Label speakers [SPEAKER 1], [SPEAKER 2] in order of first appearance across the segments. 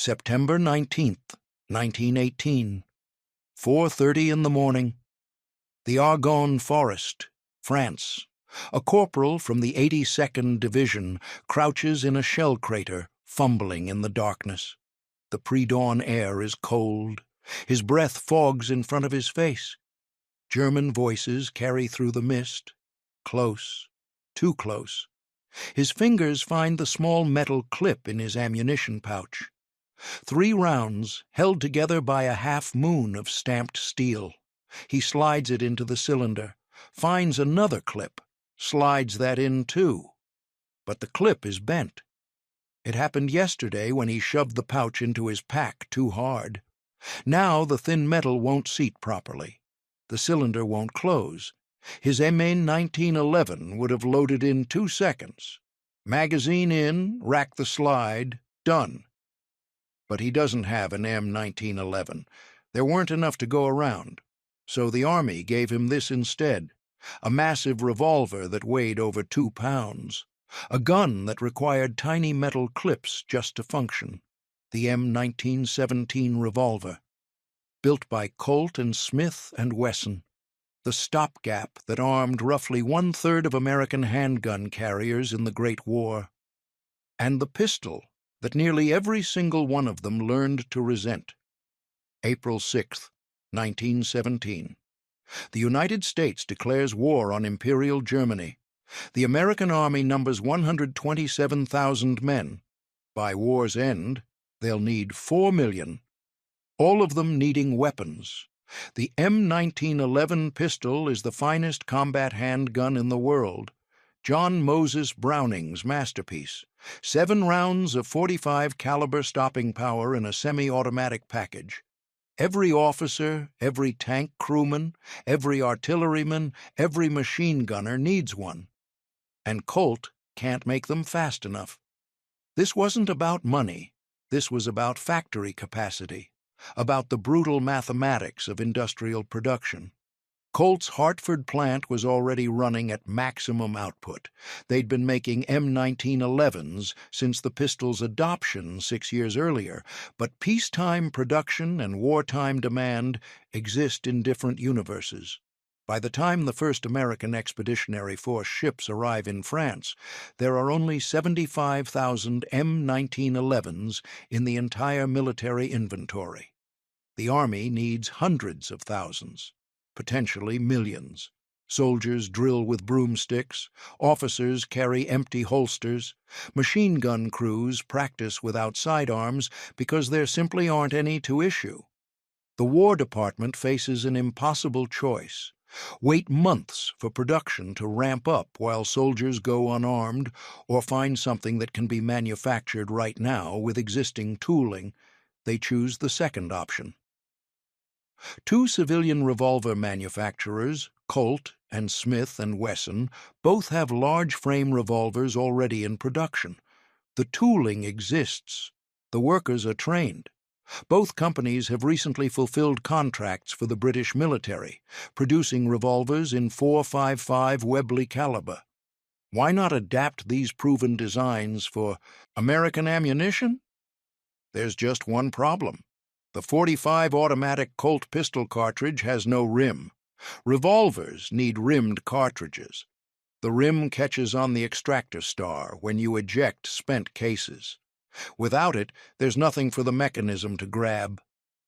[SPEAKER 1] September 19th, 1918, 4:30 in the morning. The Argonne Forest, France. A corporal from the 82nd Division crouches in a shell crater, fumbling in the darkness. The pre-dawn air is cold. His breath fogs in front of his face. German voices carry through the mist. Close, too close. His fingers find the small metal clip in his ammunition pouch. 3 rounds held together by a half-moon of stamped steel. He slides it into the cylinder, finds another clip, slides that in too. But the clip is bent. It happened yesterday when he shoved the pouch into his pack too hard. Now the thin metal won't seat properly. The cylinder won't close. His M1911 would have loaded in 2 seconds. Magazine in, rack the slide, done. But he doesn't have an M1911. There weren't enough to go around. So the Army gave him this instead, a massive revolver that weighed over 2 pounds, a gun that required tiny metal clips just to function, the M1917 revolver, built by Colt and Smith and Wesson, the stopgap that armed roughly 1/3 of American handgun carriers in the Great War, and the pistol that nearly every single one of them learned to resent. April 6th, 1917. The United States declares war on Imperial Germany. The American Army numbers 127,000 men. By war's end, they'll need 4 million, all of them needing weapons. The M1911 pistol is the finest combat handgun in the world. John Moses Browning's masterpiece. 7 rounds of .45 caliber stopping power in a semi-automatic package. Every officer, every tank crewman, every artilleryman, every machine gunner needs one. And Colt can't make them fast enough. This wasn't about money. This was about factory capacity, about the brutal mathematics of industrial production. Colt's Hartford plant was already running at maximum output. They'd been making M1911s since the pistol's adoption 6 years earlier, but peacetime production and wartime demand exist in different universes. By the time the first American Expeditionary Force ships arrive in France, there are only 75,000 M1911s in the entire military inventory. The Army needs hundreds of thousands. Potentially millions. Soldiers drill with broomsticks, officers carry empty holsters, machine gun crews practice without sidearms because there simply aren't any to issue. The War Department faces an impossible choice. Wait months for production to ramp up while soldiers go unarmed, or find something that can be manufactured right now with existing tooling. They choose the second option. 2 civilian revolver manufacturers, Colt and Smith and Wesson, both have large-frame revolvers already in production. The tooling exists. The workers are trained. Both companies have recently fulfilled contracts for the British military, producing revolvers in .455 Webley caliber. Why not adapt these proven designs for American ammunition? There's just one problem. The .45 automatic Colt pistol cartridge has no rim. Revolvers need rimmed cartridges. The rim catches on the extractor star when you eject spent cases. Without it, there's nothing for the mechanism to grab.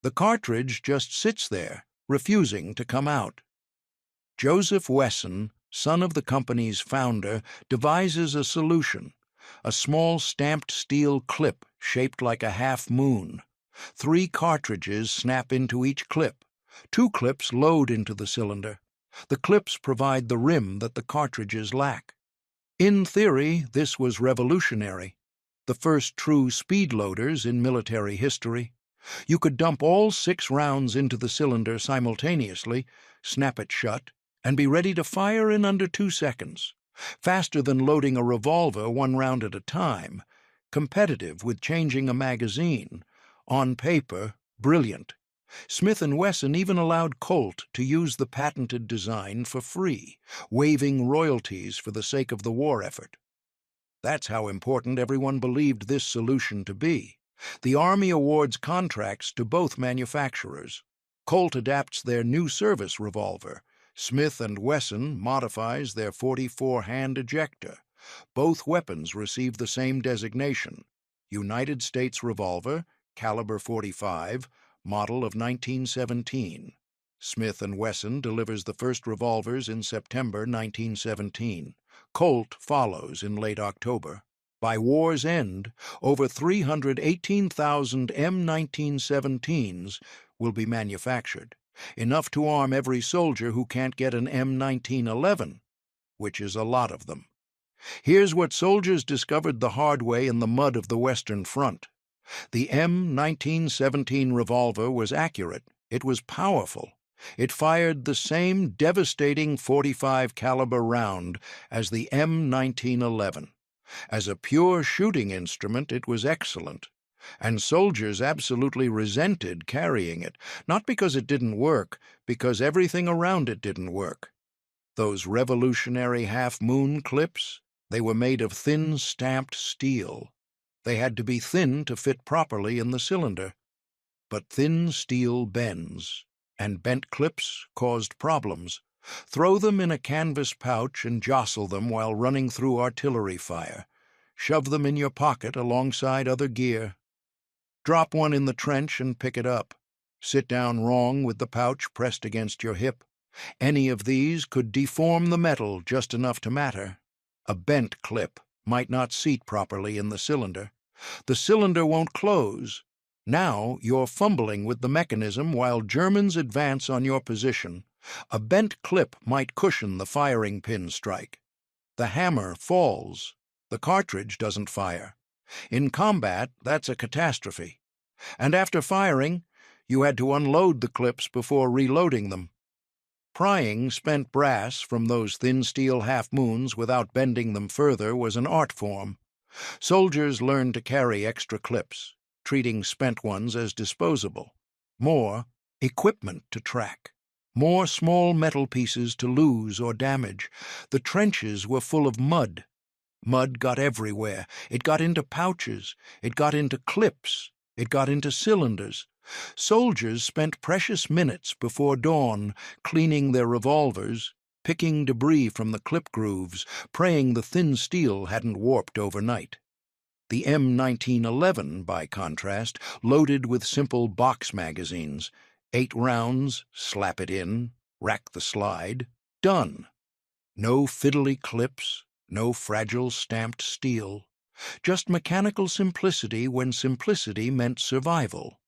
[SPEAKER 1] The cartridge just sits there, refusing to come out. Joseph Wesson, son of the company's founder, devises a solution, a small stamped steel clip shaped like a half-moon. 3 cartridges snap into each clip. 2 clips load into the cylinder. The clips provide the rim that the cartridges lack. In theory, this was revolutionary. The first true speed loaders in military history. You could dump all 6 rounds into the cylinder simultaneously, snap it shut, and be ready to fire in under 2 seconds. Faster than loading a revolver 1 round at a time. Competitive with changing a magazine. On paper, brilliant. Smith & Wesson even allowed Colt to use the patented design for free, waiving royalties for the sake of the war effort. That's how important everyone believed this solution to be. The Army awards contracts to both manufacturers. Colt adapts their new service revolver. Smith & Wesson modifies their .44 hand ejector. Both weapons receive the same designation: United States Revolver, caliber .45, model of 1917. Smith & Wesson delivers the first revolvers in September 1917. Colt follows in late October. By war's end, over 318,000 M1917s will be manufactured, enough to arm every soldier who can't get an M1911, which is a lot of them. Here's what soldiers discovered the hard way in the mud of the Western Front. The M1917 revolver was accurate. It was powerful. It fired the same devastating .45 caliber round as the M1911. As a pure shooting instrument, it was excellent, and soldiers absolutely resented carrying it, not because it didn't work, because everything around it didn't work. Those revolutionary half-moon clips, they were made of thin stamped steel. They had to be thin to fit properly in the cylinder. But thin steel bends, and bent clips caused problems. Throw them in a canvas pouch and jostle them while running through artillery fire. Shove them in your pocket alongside other gear. Drop one in the trench and pick it up. Sit down wrong with the pouch pressed against your hip. Any of these could deform the metal just enough to matter. A bent clip might not seat properly in the cylinder. The cylinder won't close. Now you're fumbling with the mechanism while Germans advance on your position. A bent clip might cushion the firing pin strike. The hammer falls. The cartridge doesn't fire. In combat, that's a catastrophe. And after firing, you had to unload the clips before reloading them. Prying spent brass from those thin steel half-moons without bending them further was an art form. Soldiers learned to carry extra clips, treating spent ones as disposable. More equipment to track. More small metal pieces to lose or damage. The trenches were full of mud. Mud got everywhere. It got into pouches. It got into clips. It got into cylinders. Soldiers spent precious minutes before dawn cleaning their revolvers, picking debris from the clip grooves, praying the thin steel hadn't warped overnight. The M1911, by contrast, loaded with simple box magazines. 8 rounds, slap it in, rack the slide, done. No fiddly clips, no fragile stamped steel. Just mechanical simplicity when simplicity meant survival.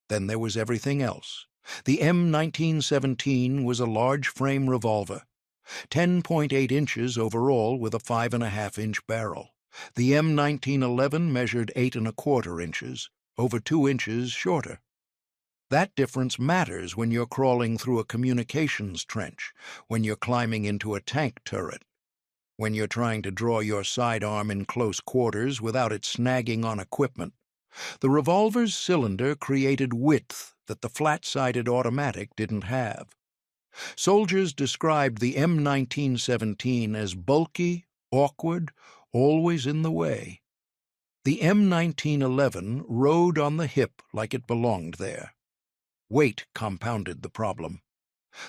[SPEAKER 1] Then there was everything else. The M1917 was a large-frame revolver, 10.8 inches overall with a 5.5-inch barrel. The M1911 measured 8.25 inches, over 2 inches shorter. That difference matters when you're crawling through a communications trench, when you're climbing into a tank turret, when you're trying to draw your sidearm in close quarters without it snagging on equipment. The revolver's cylinder created width that the flat-sided automatic didn't have. Soldiers described the M1917 as bulky, awkward, always in the way. The M1911 rode on the hip like it belonged there. Weight compounded the problem.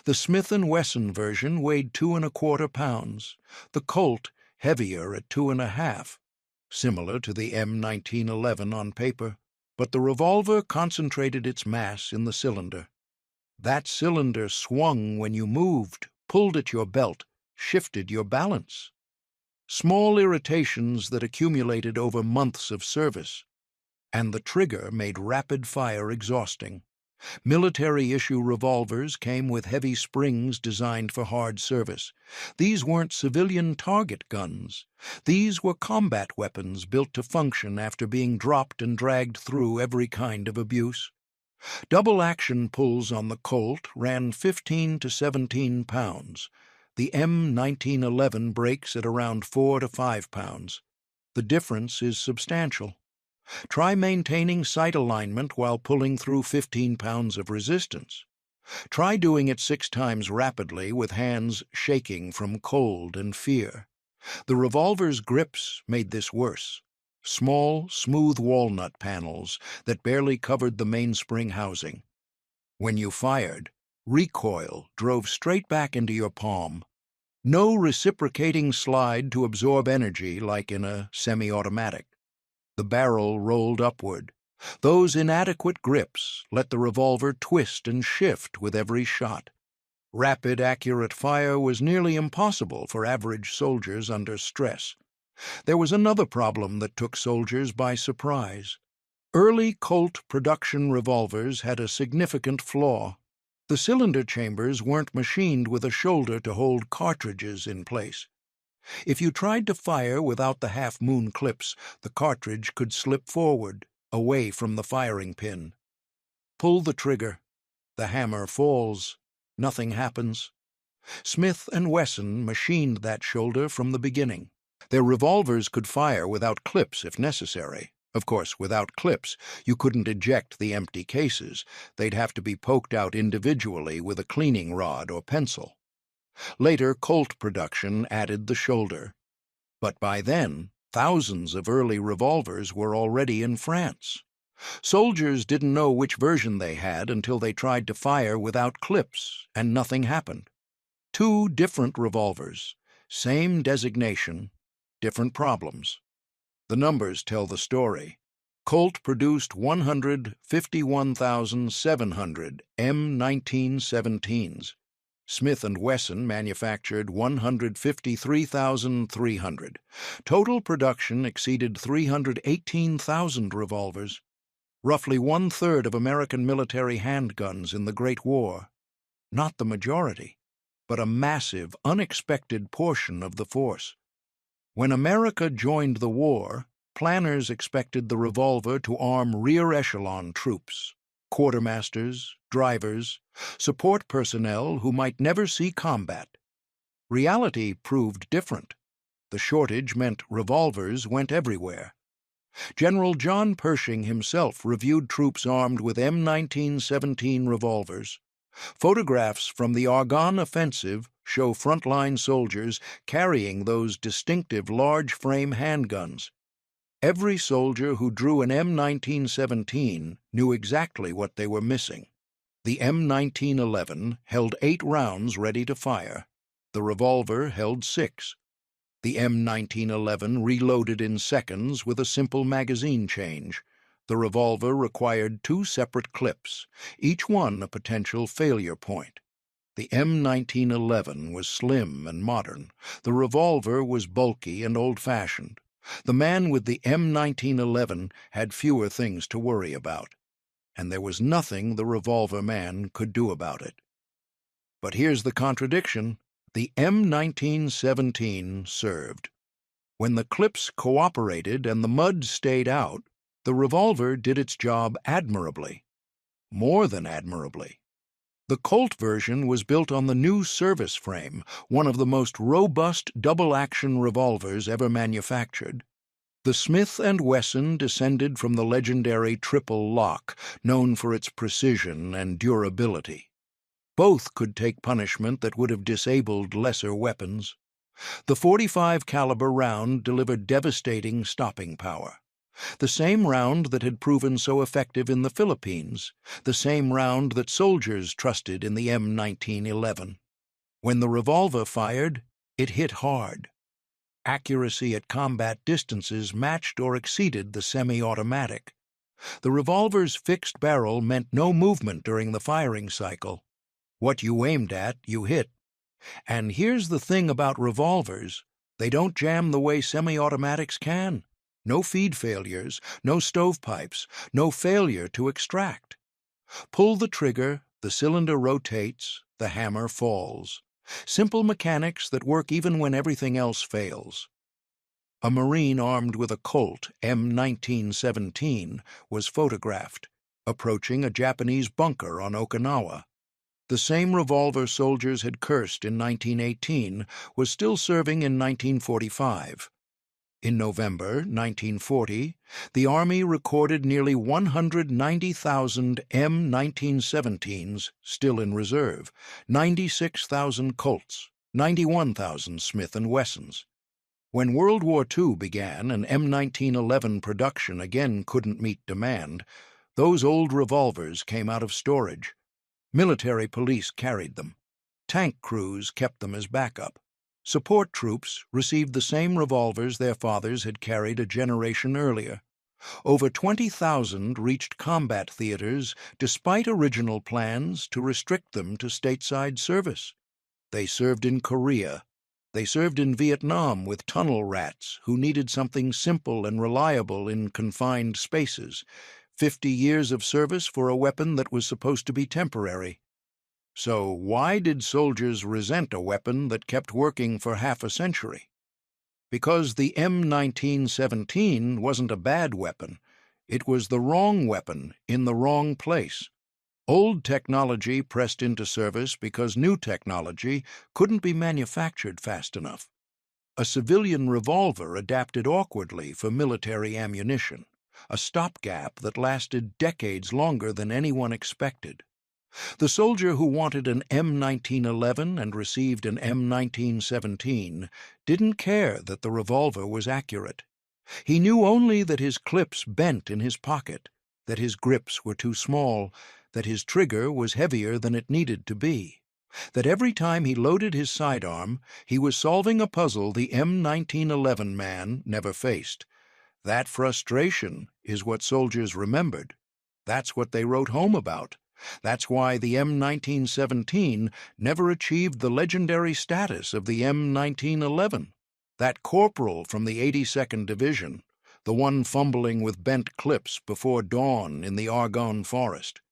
[SPEAKER 1] The Smith & Wesson version weighed 2.25 pounds, the Colt heavier at 2.5, similar to the M1911 on paper, but the revolver concentrated its mass in the cylinder. That cylinder swung when you moved, pulled at your belt, shifted your balance. Small irritations that accumulated over months of service, and the trigger made rapid fire exhausting. Military-issue revolvers came with heavy springs designed for hard service. These weren't civilian target guns. These were combat weapons built to function after being dropped and dragged through every kind of abuse. Double-action pulls on the Colt ran 15 to 17 pounds. The M1911 breaks at around 4 to 5 pounds. The difference is substantial. Try maintaining sight alignment while pulling through 15 pounds of resistance. Try doing it 6 times rapidly with hands shaking from cold and fear. The revolver's grips made this worse. small, smooth walnut panels that barely covered the mainspring housing. When you fired, recoil drove straight back into your palm. No reciprocating slide to absorb energy like in a semi-automatic. The barrel rolled upward. Those inadequate grips let the revolver twist and shift with every shot. Rapid, accurate fire was nearly impossible for average soldiers under stress. There was another problem that took soldiers by surprise. Early Colt production revolvers had a significant flaw. The cylinder chambers weren't machined with a shoulder to hold cartridges in place. If you tried to fire without the half-moon clips, the cartridge could slip forward, away from the firing pin. Pull the trigger. The hammer falls. Nothing happens. Smith & Wesson machined that shoulder from the beginning. Their revolvers could fire without clips if necessary. Of course, without clips, you couldn't eject the empty cases. They'd have to be poked out individually with a cleaning rod or pencil. Later, Colt production added the shoulder. But by then, thousands of early revolvers were already in France. Soldiers didn't know which version they had until they tried to fire without clips, and nothing happened. Two different revolvers, same designation, different problems. The numbers tell the story. Colt produced 151,700 M1917s. Smith & Wesson manufactured 153,300. Total production exceeded 318,000 revolvers, roughly one-third of American military handguns in the Great War. Not the majority, but a massive, unexpected portion of the force. When America joined the war, planners expected the revolver to arm rear-echelon troops, quartermasters, drivers, support personnel who might never see combat. Reality proved different. The shortage meant revolvers went everywhere. General John Pershing himself reviewed troops armed with M1917 revolvers. Photographs from the Argonne Offensive show frontline soldiers carrying those distinctive large-frame handguns. Every soldier who drew an M1917 knew exactly what they were missing. The M1911 held 8 rounds ready to fire. The revolver held 6. The M1911 reloaded in seconds with a simple magazine change. The revolver required 2 separate clips, each one a potential failure point. The M1911 was slim and modern. The revolver was bulky and old-fashioned. The man with the M1911 had fewer things to worry about, and there was nothing the revolver man could do about it. But here's the contradiction. The M1917 served. When the clips cooperated and the mud stayed out, the revolver did its job admirably. More than admirably. The Colt version was built on the new service frame, one of the most robust double-action revolvers ever manufactured. The Smith & Wesson descended from the legendary triple lock, known for its precision and durability. Both could take punishment that would have disabled lesser weapons. The .45 caliber round delivered devastating stopping power. The same round that had proven so effective in the Philippines, the same round that soldiers trusted in the M1911. When the revolver fired, it hit hard. Accuracy at combat distances matched or exceeded the semi-automatic. The revolver's fixed barrel meant no movement during the firing cycle. What you aimed at, you hit. And here's the thing about revolvers: they don't jam the way semi-automatics can. No feed failures, no stovepipes, no failure to extract. Pull the trigger, the cylinder rotates, the hammer falls. Simple mechanics that work even when everything else fails. A Marine armed with a Colt M1917 was photographed, approaching a Japanese bunker on Okinawa. The same revolver soldiers had cursed in 1918 was still serving in 1945. In November 1940, the Army recorded nearly 190,000 M1917s still in reserve, 96,000 Colts, 91,000 Smith & Wessons. When World War II began and M1911 production again couldn't meet demand, those old revolvers came out of storage. Military police carried them. Tank crews kept them as backup. Support troops received the same revolvers their fathers had carried a generation earlier. Over 20,000 reached combat theaters despite original plans to restrict them to stateside service. They served in Korea. They served in Vietnam with tunnel rats who needed something simple and reliable in confined spaces. 50 years of service for a weapon that was supposed to be temporary. So why did soldiers resent a weapon that kept working for half a century? Because the M1917 wasn't a bad weapon. It was the wrong weapon in the wrong place. Old technology pressed into service because new technology couldn't be manufactured fast enough. A civilian revolver adapted awkwardly for military ammunition, a stopgap that lasted decades longer than anyone expected. The soldier who wanted an M1911 and received an M1917 didn't care that the revolver was accurate. He knew only that his clips bent in his pocket, that his grips were too small, that his trigger was heavier than it needed to be, that every time he loaded his sidearm, he was solving a puzzle the M1911 man never faced. That frustration is what soldiers remembered. That's what they wrote home about. That's why the M1917 never achieved the legendary status of the M1911. That corporal from the 82nd Division, the one fumbling with bent clips before dawn in the Argonne forest.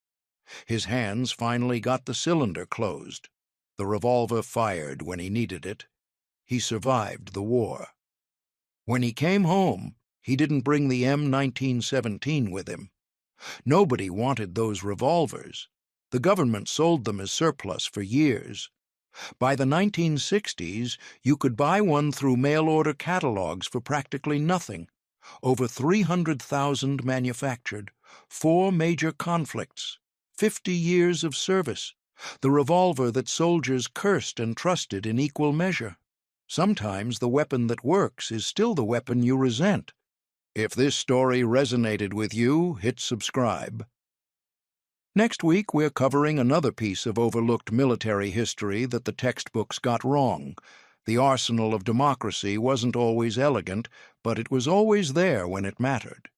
[SPEAKER 1] His hands finally got the cylinder closed. The revolver fired when he needed it. He survived the war. When he came home, he didn't bring the M1917 with him. Nobody wanted those revolvers. The government sold them as surplus for years. By the 1960s, you could buy one through mail-order catalogs for practically nothing. Over 300,000 manufactured, 4 major conflicts, 50 years of service, the revolver that soldiers cursed and trusted in equal measure. Sometimes the weapon that works is still the weapon you resent. If this story resonated with you, hit subscribe. Next week, we're covering another piece of overlooked military history that the textbooks got wrong. The arsenal of democracy wasn't always elegant, but it was always there when it mattered.